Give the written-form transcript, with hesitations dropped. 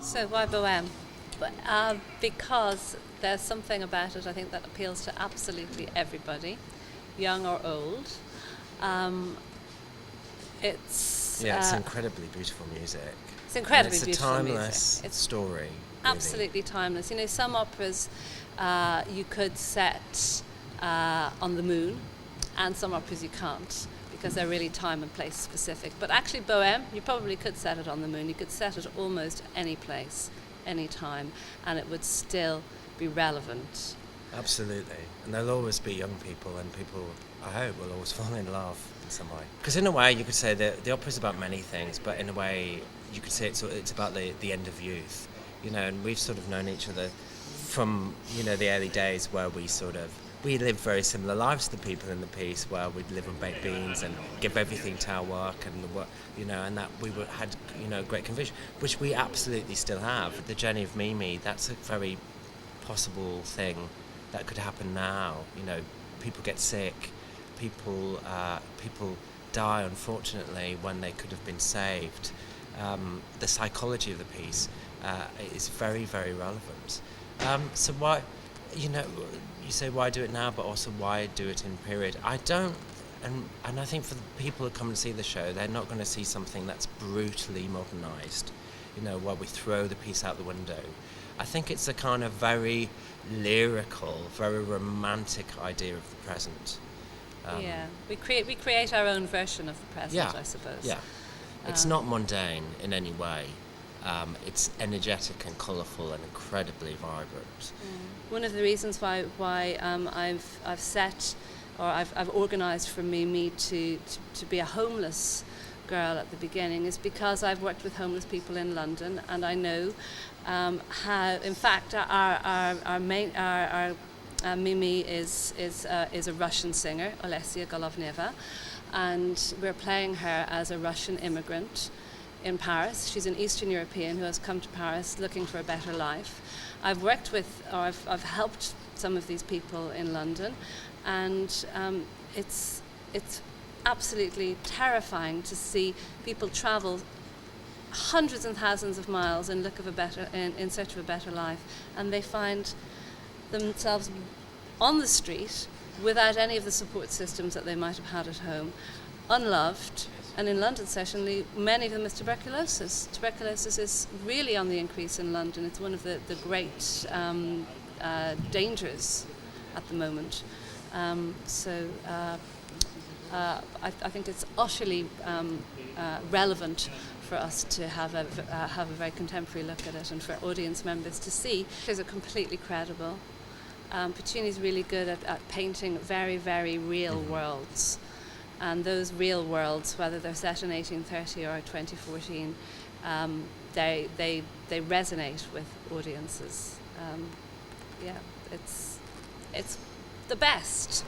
So why Bohème? Because there's something about it I think that appeals to absolutely everybody, young or old. It's incredibly beautiful music. It's incredibly and beautiful music. It's a timeless story. Really. Absolutely timeless. You know, some operas you could set on the moon, and some operas you can't because they're really time and place specific. But actually, Bohème, you probably could set it on the moon. You could set it almost any place, any time, and it would still be relevant. Absolutely. And there'll always be young people, and people, I hope, will always fall in love in some way. Because in a way, you could say that the opera's about many things, but in a way, you could say it's about the end of youth. You know, and we've sort of known each other from, you know, the early days where we lived very similar lives to the people in the piece, where we'd live on baked beans and give everything to our work and and that had great conviction, which we absolutely still have. The journey of Mimi, that's a very possible thing that could happen now. You know, people get sick, people die, unfortunately, when they could have been saved. The psychology of the piece is very, very relevant. So why, you say why do it now, but also why do it in period? I don't, and I think for the people who come and see the show, they're not going to see something that's brutally modernised, where we throw the piece out the window. I think it's a kind of very lyrical, very romantic idea of the present. We create our own version of the present, I suppose. Yeah, it's not mundane in any way. It's energetic and colourful and incredibly vibrant. One of the reasons why I've set, or I've organised for Mimi to be a homeless girl at the beginning is because I've worked with homeless people in London, and I know how, in fact, our Mimi is a Russian singer, Olesya Golovneva, and we're playing her as a Russian immigrant in Paris. She's an Eastern European who has come to Paris looking for a better life. I've worked with, or I've helped some of these people in London, and it's absolutely terrifying to see people travel hundreds and thousands of miles in search of a better life, and they find themselves on the street without any of the support systems that they might have had at home, unloved. And in London, certainly, many of them with tuberculosis. Tuberculosis is really on the increase in London. It's one of the great dangers at the moment. I think it's utterly relevant for us to have a very contemporary look at it, and for audience members to see. These are completely credible. Puccini's really good at painting very, very real worlds. And those real worlds, whether they're set in 1830 or 2014, they resonate with audiences. It's the best.